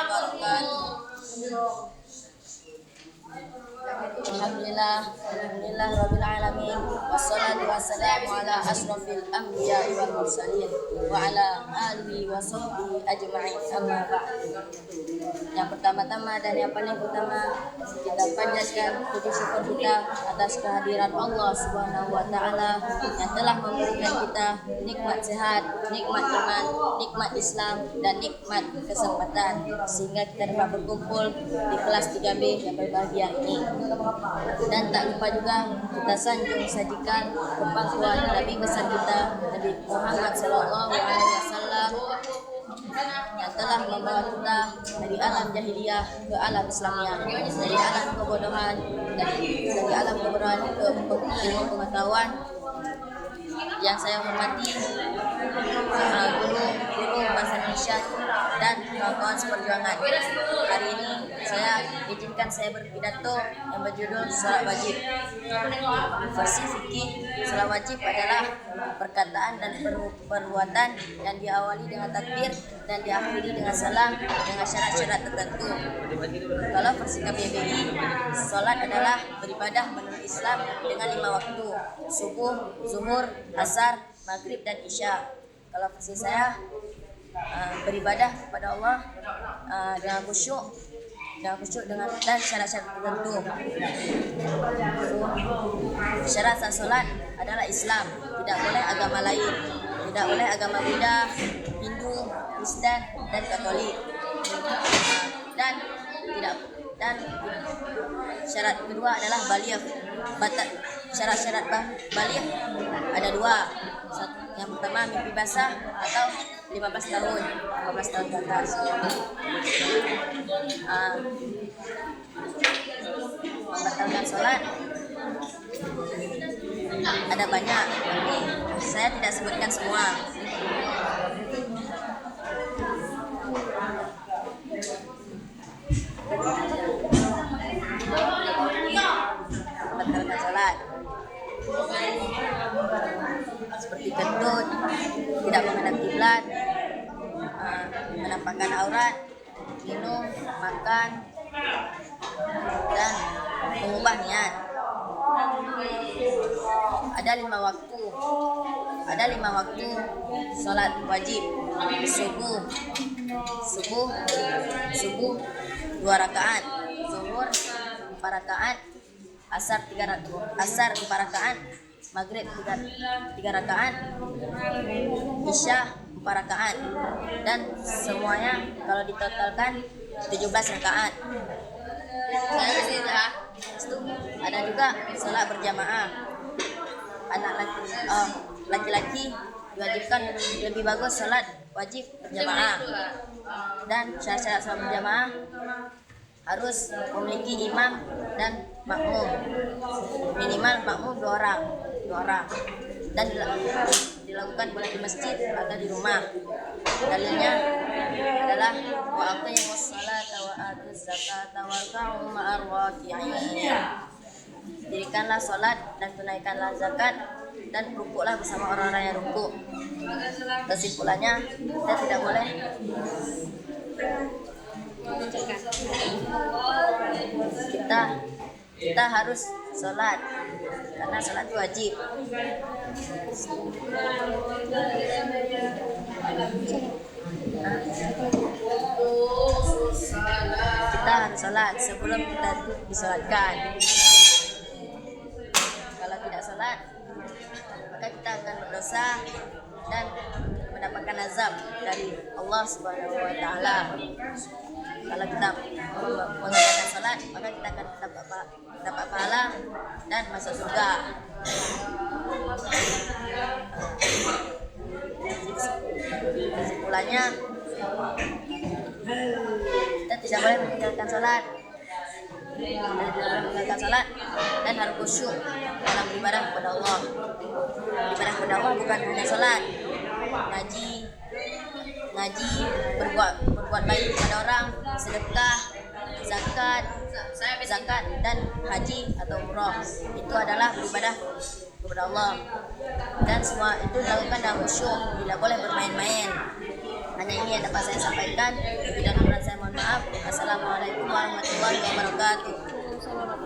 wabarakatuh. Alhamdulillah rabbil alamin, wassalatu wassalamu ala asrofil anbiya'i wal mursalin wa ala alihi wa sahbihi ajma'in, amma ba'du. Yang pertama-tama dan yang paling utama, kita panjatkan puji syukur kita atas kehadiran Allah Subhanahu wa taala yang telah memberikan kita nikmat sehat, nikmat iman, nikmat Islam dan nikmat kesempatan sehingga kita dapat berkumpul di kelas 3B yang berbahagia ini. Dan tak lupa juga kita sanjung sajikan pangkuan Nabi besar kita Nabi Muhammad sallallahu alaihi wasallam yang telah membawa kita dari alam jahiliyah ke alam Islamiyah, dari alam kebodohan dari alam kebodohan ke ilmu pengetahuan. Yang saya hormati guru bahasa Indonesia dan kawan-kawan seperjuangan. Hari ini izinkan saya berpidato yang berjudul Salat Wajib. Versi fikih, salat wajib adalah perkataan dan perbuatan yang diawali dengan takbir dan diakhiri dengan salam dengan syarat-syarat tertentu. Kalau versi KBBI, salat adalah beribadah menurut Islam dengan 5 waktu: subuh, zuhur, asar, maghrib dan isya. Kalau versi saya, beribadah kepada Allah dengan khusyuk dengan dan syarat-syarat tertentu. Syarat sah solat adalah Islam, tidak boleh agama lain, tidak boleh agama Buddha, Hindu, Kristen dan Katolik. Dan syarat kedua adalah baligh. Syarat-syarat baligh ada 2. Yang pertama mimpi basah atau 15 tahun ke atas. Membatalkan sholat ada banyak, tapi saya tidak sebutkan semua. Membatalkan sholat seperti kentut, tidak menghadap kiblat, menampakkan aurat, minum, makan, dan mengubah niat. Ada 5 waktu salat wajib. Subuh 2 rakaat, zuhur 4 rakaat, asar 4 rakaat, maghrib 3 rakaat, isya 4 rakaat, dan semuanya kalau ditotalkan 17 rakaat. Ada juga salat berjamaah. Anak laki-laki diwajibkan lebih bagus salat wajib berjamaah. Dan syarat-syarat salat berjamaah harus memiliki imam dan makmum. Minimal makmum 2 orang. Dan dilakukan boleh di masjid atau di rumah. Dalilnya adalah wa aqimus salata wa atuz zakata warka'u ma'ar raki'in. Dirikanlah salat dan tunaikanlah zakat dan rukuklah bersama orang-orang yang rukuk. Kesimpulannya, kita tidak boleh kita harus salat karena salat wajib. Kita harus salat sebelum kita disolatkan. Kalau tidak salat, maka kita akan berdosa dan mendapatkan azab dari Allah Subhanahu wa taala. Kalau kita mengerjakan salat, maka kita akan dapat pahala dan masuk surga. Kesimpulannya, kita tidak boleh meninggalkan salat. Dan harus khusyuk dalam beribadah kepada Allah. Beribadah kepada Allah bukan hanya salat, ngaji, berbuat baik kepada orang, sedekah, zakat dan haji atau umrah. Itu adalah beribadah kepada Allah. Dan semua itu dilakukan dalam khusyuk, tidak boleh bermain-main. Hanya ini yang dapat saya sampaikan. Lebih dan kurang saya mohon maaf. wabarakatuh.